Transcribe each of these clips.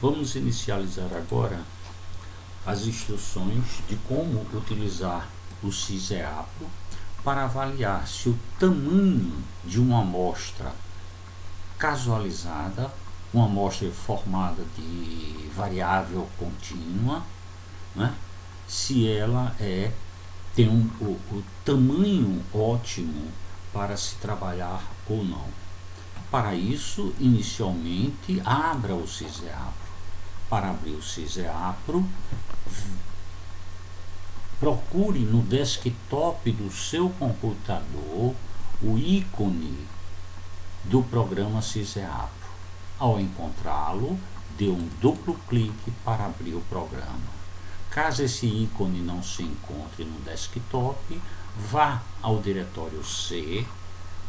Vamos inicializar agora as instruções de como utilizar o SISEAPRO para avaliar se o tamanho de uma amostra casualizada, uma amostra formada de variável contínua, né, se ela tem o tamanho ótimo para se trabalhar ou não. Para isso, inicialmente, abra o SISEAPRO. Para abrir o SISEAPRO, procure no desktop do seu computador o ícone do programa SISEAPRO. Ao encontrá-lo, dê um duplo clique para abrir o programa. Caso esse ícone não se encontre no desktop, vá ao diretório C.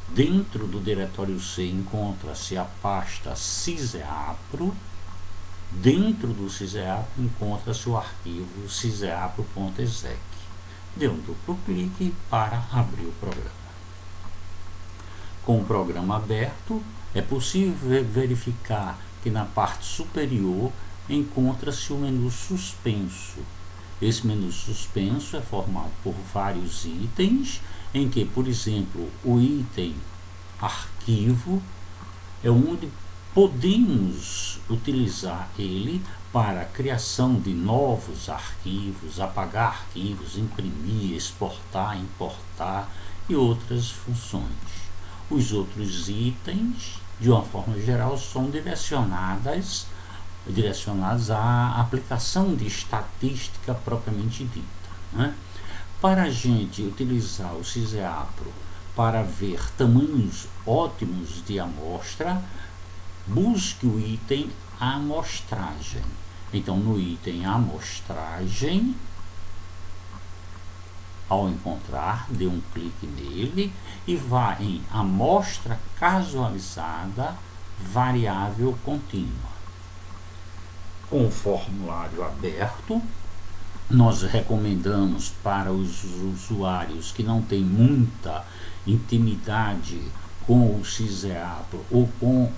Dentro do diretório C encontra-se a pasta SISEAPRO. Dentro do SISEAPRO encontra-se o arquivo siseapro.exec. Dê um duplo clique para abrir o programa. Com o programa aberto, é possível verificar que na parte superior encontra-se o menu suspenso. Esse menu suspenso é formado por vários itens, em que, por exemplo, o item arquivo é onde podemos utilizar ele para a criação de novos arquivos, apagar arquivos, imprimir, exportar, importar e outras funções. Os outros itens, de uma forma geral, são direcionados à aplicação de estatística propriamente dita, né? Para a gente utilizar o SISEAPRO para ver tamanhos ótimos de amostra, busque o item amostragem. Então, no item amostragem, ao encontrar, dê um clique nele e vá em amostra casualizada variável contínua. Com o formulário aberto, nós recomendamos para os usuários que não têm muita intimidade com o SISEAPRO ou com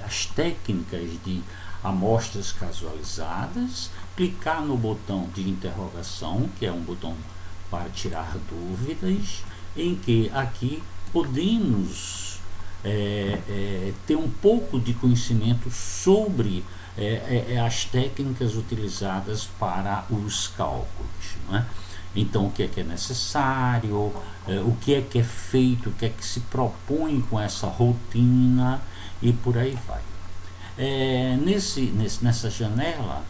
as técnicas de amostras casualizadas, clicar no botão de interrogação, que é um botão para tirar dúvidas, em que aqui podemos ter um pouco de conhecimento sobre as técnicas utilizadas para os cálculos, né? Então, o que é necessário, o que é feito, o que é que se propõe com essa rotina e por aí vai. Nessa janela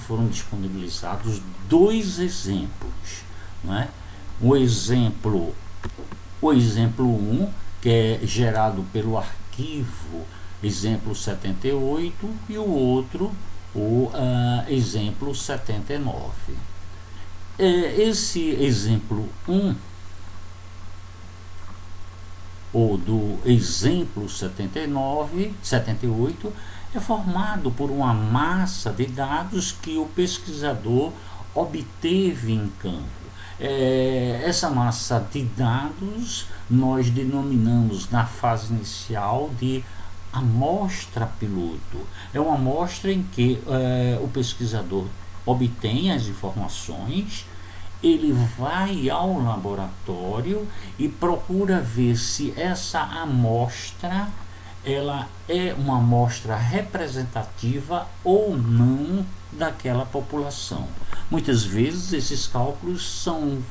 foram disponibilizados dois exemplos, né? O exemplo 1, que é gerado pelo arquivo exemplo 78, e o outro, o exemplo 79. Esse exemplo 1, ou do exemplo 78, é formado por uma massa de dados que o pesquisador obteve em campo. Essa massa de dados nós denominamos na fase inicial de amostra piloto. É uma amostra em que o pesquisador obtém as informações, ele vai ao laboratório e procura ver se essa amostra ela é uma amostra representativa ou não daquela população. Muitas vezes esses cálculos são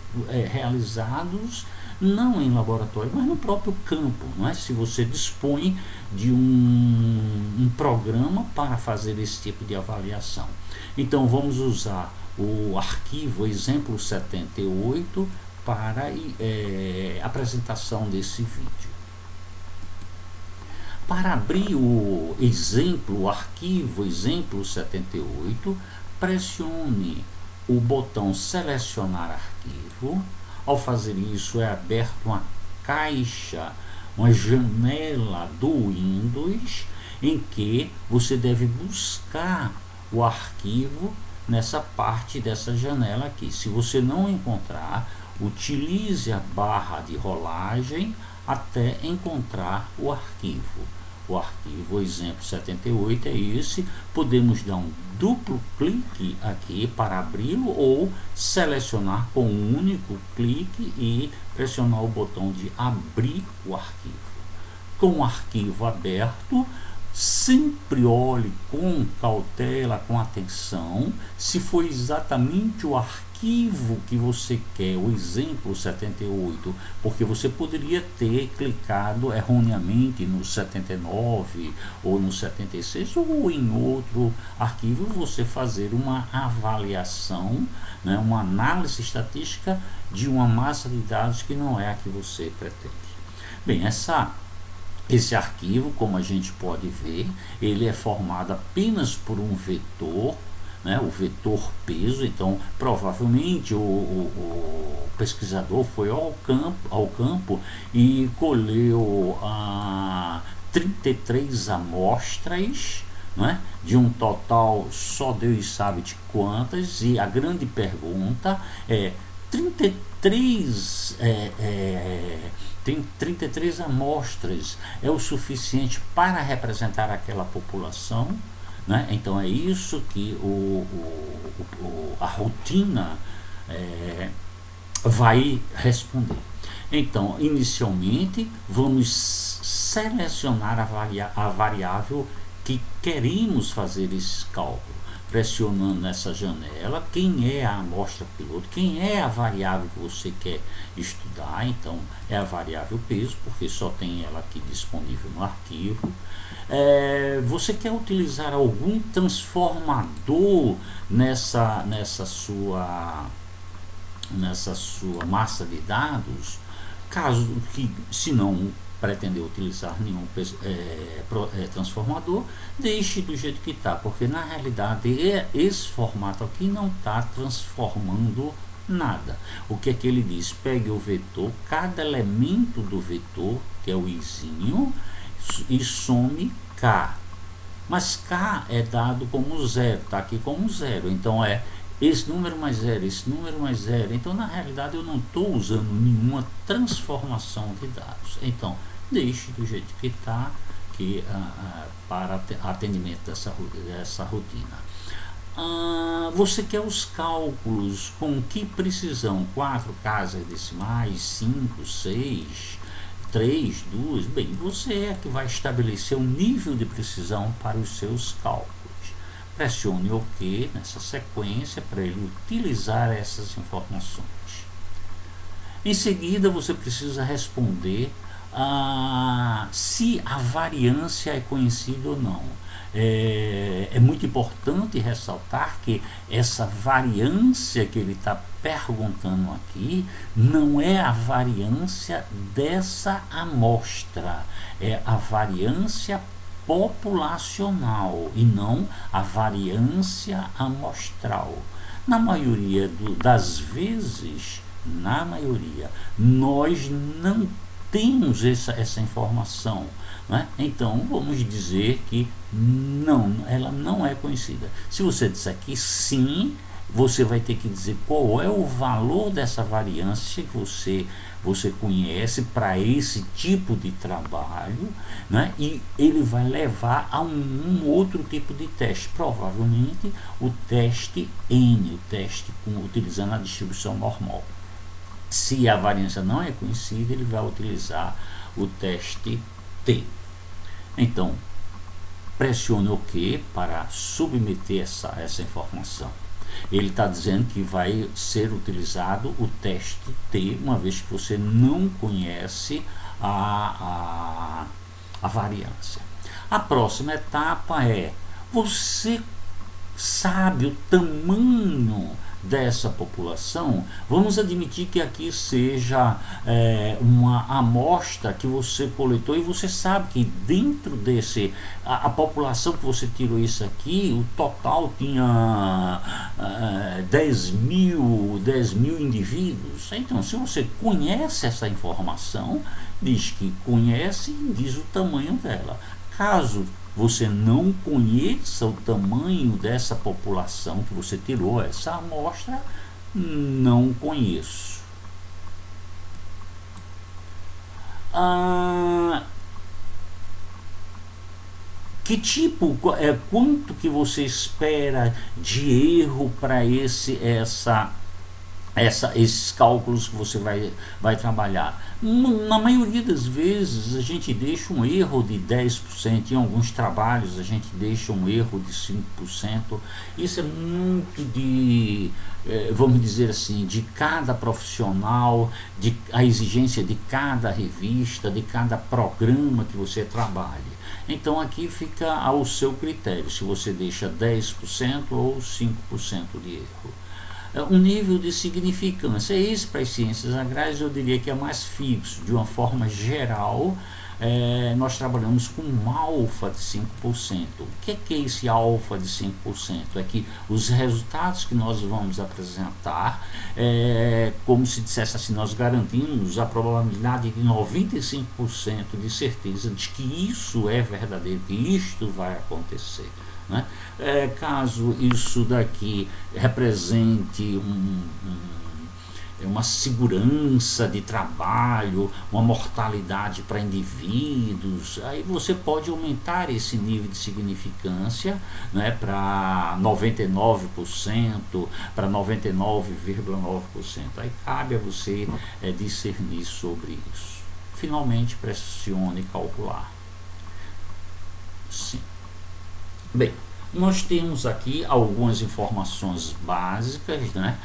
realizados não em laboratório, mas no próprio campo, não é? Se você dispõe de um programa para fazer esse tipo de avaliação. Então, vamos usar o arquivo exemplo 78 para a apresentação desse vídeo. Para abrir o arquivo exemplo 78, pressione o botão selecionar arquivo. Ao fazer isso, é aberta uma caixa, uma janela do Windows, em que você deve buscar o arquivo nessa parte dessa janela aqui. Se você não encontrar, utilize a barra de rolagem até encontrar o arquivo. o arquivo. O exemplo 78 é esse. Podemos dar um duplo clique aqui para abri-lo ou selecionar com um único clique e pressionar o botão de abrir o arquivo. Com o arquivo aberto, sempre olhe com cautela, com atenção, se foi exatamente o arquivo que você quer, o exemplo 78, porque você poderia ter clicado erroneamente no 79 ou no 76 ou em outro arquivo, você fazer uma avaliação, né, uma análise estatística de uma massa de dados que não é a que você pretende. Bem, esse arquivo, como a gente pode ver, ele é formado apenas por um vetor, né, o vetor peso. Então provavelmente o pesquisador foi ao campo e colheu 33 amostras, né, de um total só Deus sabe de quantas, e a grande pergunta é 33 tem 33 amostras, é o suficiente para representar aquela população, né? Então é isso que a rotina vai responder. Então, inicialmente, vamos selecionar a variável que queremos fazer esse cálculo, pressionando nessa janela quem é a amostra piloto, quem é a variável que você quer estudar. Então é a variável peso, porque só tem ela aqui disponível no arquivo. Você quer utilizar algum transformador nessa sua massa de dados? Caso que, se não pretender utilizar nenhum transformador, deixe do jeito que está, porque na realidade esse formato aqui não está transformando nada. O que é que ele diz? Pegue o vetor, cada elemento do vetor, que é o izinho, e some K. Mas K é dado como zero, está aqui como zero. Então é esse número mais zero, esse número mais zero. Então na realidade eu não estou usando nenhuma transformação de dados. Então deixe do jeito que está, para atendimento dessa rotina. Você quer os cálculos com que precisão? 4 casas decimais, 5, 6, 3, 2? Bem, você é que vai estabelecer o nível de precisão para os seus cálculos. Pressione OK nessa sequência para ele utilizar essas informações. Em seguida, você precisa responder se a variância é conhecida ou não. É muito importante ressaltar que essa variância que ele está perguntando aqui não é a variância dessa amostra, é a variância populacional e não a variância amostral. Na maioria das vezes, nós não temos essa informação, né? Então vamos dizer que não, ela não é conhecida. Se você disser que sim, você vai ter que dizer qual é o valor dessa variância que você conhece para esse tipo de trabalho, né? E ele vai levar a um outro tipo de teste, provavelmente o teste N, o teste utilizando a distribuição normal. Se a variância não é conhecida, ele vai utilizar o teste T. Então, pressione OK para submeter essa informação. Ele está dizendo que vai ser utilizado o teste T, uma vez que você não conhece a variância. A próxima etapa é: você sabe o tamanho dessa população? Vamos admitir que aqui seja uma amostra que você coletou e você sabe que dentro desse a população que você tirou isso aqui, o total tinha 10 mil indivíduos. Então, se você conhece essa informação, diz que conhece e diz o tamanho dela. Caso você não conheça o tamanho dessa população que você tirou essa amostra, não conheço. Que tipo, quanto que você espera de erro para esses cálculos que você vai trabalhar? Na maioria das vezes a gente deixa um erro de 10%, em alguns trabalhos a gente deixa um erro de 5%. Isso é muito vamos dizer assim, de cada profissional, a exigência de cada revista, de cada programa que você trabalhe. Então aqui fica ao seu critério, se você deixa 10% ou 5% de erro. Um nível de significância, esse para as ciências agrárias eu diria que é mais fixo. De uma forma geral, nós trabalhamos com um alfa de 5%. O que é esse alfa de 5%? É que os resultados que nós vamos apresentar, como se dissesse assim, nós garantimos a probabilidade de 95% de certeza de que isso é verdadeiro, que isto vai acontecer. Né? Caso isso daqui represente uma segurança de trabalho, uma mortalidade para indivíduos, aí você pode aumentar esse nível de significância, né, para 99%, para 99,9%. Aí cabe a você discernir sobre isso. Finalmente, pressione calcular. Sim. Bem, nós temos aqui algumas informações básicas, né?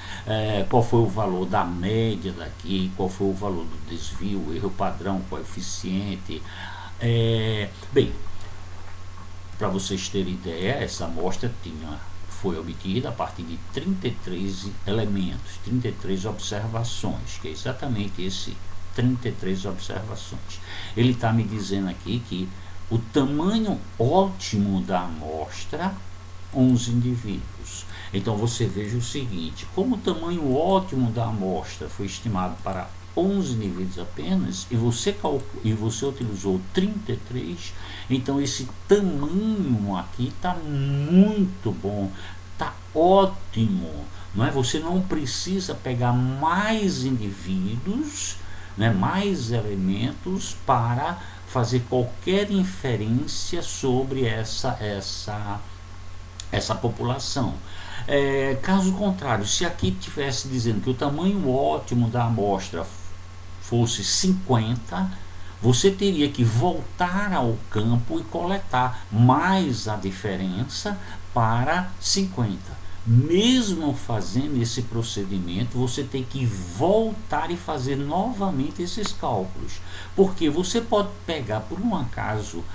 Qual foi o valor da média daqui, qual foi o valor do desvio, erro padrão, coeficiente. Bem, para vocês terem ideia, essa amostra foi obtida a partir de 33 elementos, 33 observações, que é exatamente esse 33 observações. Ele está me dizendo aqui que o tamanho ótimo da amostra, 11 indivíduos. Então você veja o seguinte, como o tamanho ótimo da amostra foi estimado para 11 indivíduos apenas, e você utilizou 33, então esse tamanho aqui está muito bom, está ótimo. Não é? Você não precisa pegar mais indivíduos, né, mais elementos para fazer qualquer inferência sobre essa população. Caso contrário, se aqui tivesse dizendo que o tamanho ótimo da amostra fosse 50, você teria que voltar ao campo e coletar mais a diferença para 50. Mesmo fazendo esse procedimento, você tem que voltar e fazer novamente esses cálculos, porque você pode pegar, por um acaso,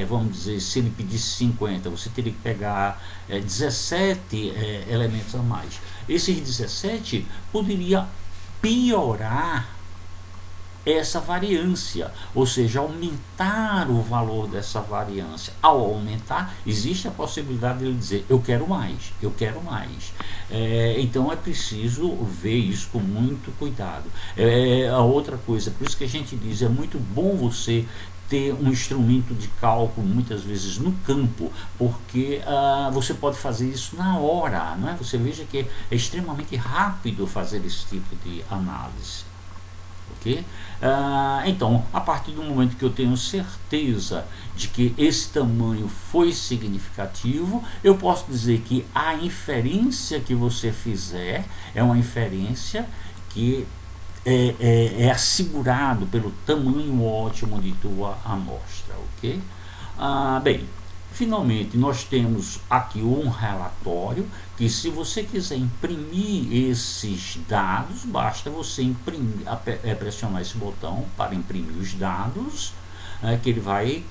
vamos dizer, se ele pedisse 50, você teria que pegar 17 elementos a mais. Esses 17 poderia piorar essa variância, ou seja, aumentar o valor dessa variância. Ao aumentar, existe a possibilidade de ele dizer, eu quero mais, eu quero mais. Então é preciso ver isso com muito cuidado. A outra coisa, por isso que a gente diz, é muito bom você ter um instrumento de cálculo muitas vezes no campo, porque você pode fazer isso na hora, não é? Você veja que é extremamente rápido fazer esse tipo de análise. Okay? Então, a partir do momento que eu tenho certeza de que esse tamanho foi significativo, eu posso dizer que a inferência que você fizer é uma inferência que é assegurado pelo tamanho ótimo de tua amostra, ok? Bem, finalmente nós temos aqui um relatório que, se você quiser imprimir esses dados, basta você pressionar esse botão para imprimir os dados, que ele vai,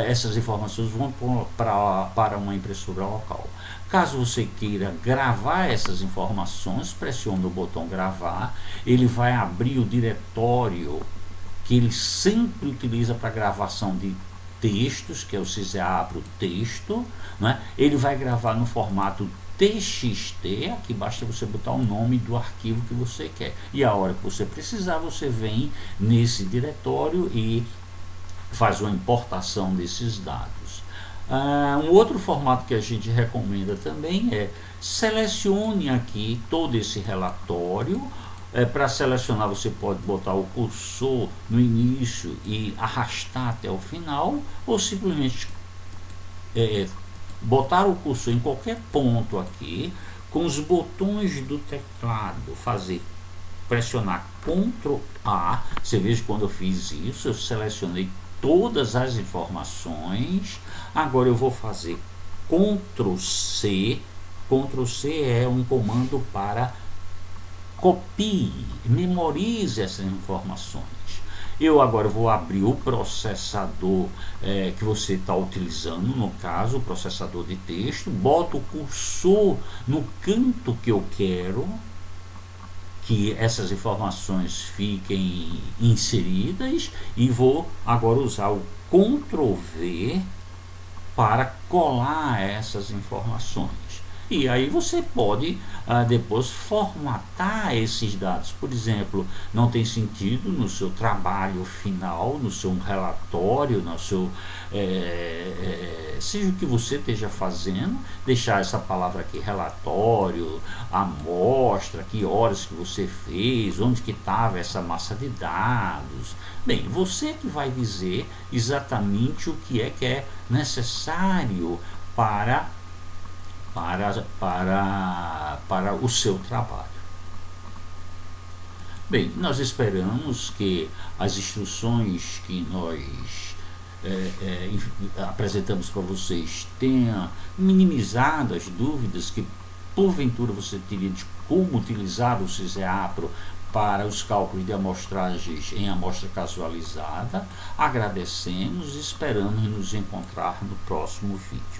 essas informações vão para uma impressora local. Caso você queira gravar essas informações, pressione o botão gravar, ele vai abrir o diretório que ele sempre utiliza para gravação de textos, que é o CISEABRO texto, né? Ele vai gravar no formato TXT, aqui basta você botar o nome do arquivo que você quer, e a hora que você precisar, você vem nesse diretório e faz uma importação desses dados. Um outro formato que a gente recomenda também é selecione aqui todo esse relatório, Para selecionar, você pode botar o cursor no início e arrastar até o final, ou simplesmente botar o cursor em qualquer ponto aqui, com os botões do teclado, pressionar Ctrl A. Você veja, quando eu fiz isso, eu selecionei todas as informações. Agora eu vou fazer Ctrl C. Ctrl C é um comando para copie, memorize essas informações. Eu agora vou abrir o processador que você está utilizando, no caso, o processador de texto, boto o cursor no canto que eu quero que essas informações fiquem inseridas e vou agora usar o Ctrl V para colar essas informações. E aí você pode depois formatar esses dados. Por exemplo, não tem sentido no seu trabalho final, no seu relatório, no seu seja o que você esteja fazendo, deixar essa palavra aqui, relatório, amostra, que horas que você fez, onde que estava essa massa de dados. Bem, você que vai dizer exatamente o que é necessário para o seu trabalho. Bem, nós esperamos que as instruções que nós apresentamos para vocês tenham minimizado as dúvidas que porventura você teria de como utilizar o CISEAPRO para os cálculos de amostragens em amostra casualizada. Agradecemos e esperamos nos encontrar no próximo vídeo.